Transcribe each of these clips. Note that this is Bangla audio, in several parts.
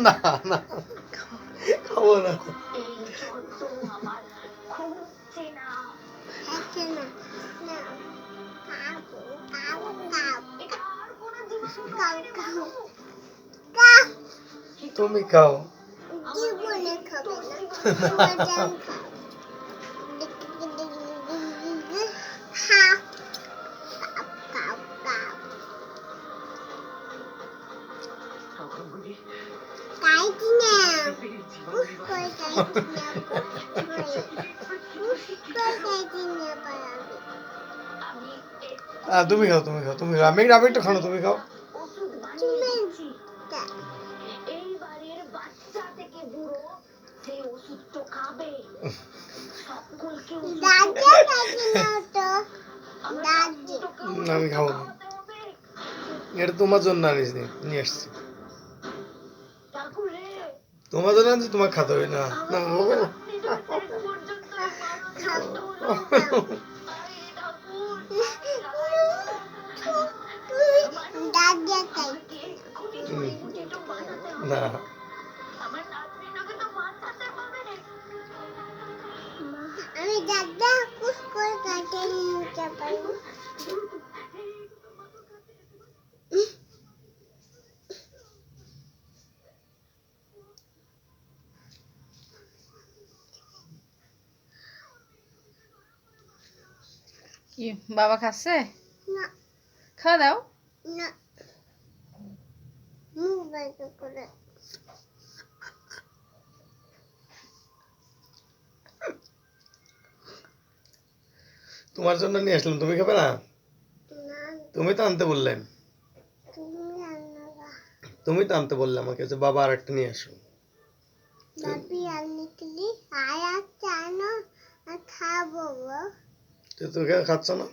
না না খাবো না। তুমি খাও। তুমি খাও, তুমি খাও, তুমি খাও। আমি একটু খানো, তুমি খাও। আমি খাবো না, এটা তোমার জন্য আনিস নিয়ে আসছি। তোমার জন্য আনছি, তোমার খাতে হবে না। না আমি দাদা কুছ করে কাটে নিতে পারবো। কি বাবা খাচ্ছে? না খাওয়া দাও না, মোবাইল করে তোমার জন্য নিয়ে আসলাম, তুমি খাবে না? তুমি তো আনতে বললেন, তুমি তো আনতে বললে আমাকে যে বাবা আর একটা নিয়ে আসো। বাপি আনলি আর চানো আর খাবো। তো তোকে খাচ্ছ না?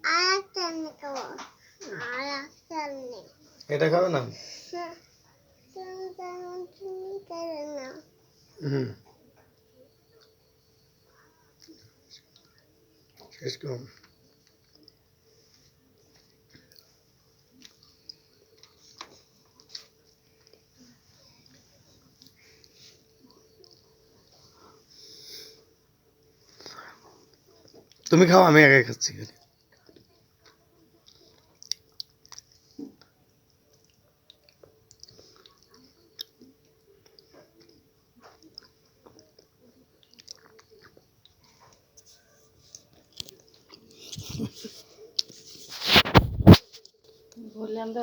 আর চানি খাবো, আর চানি এটা খাবে না? তুমি করে না। হুম, শেষ করুন। তুমি খাও, আমি আগে খাচ্ছি। বললাম তো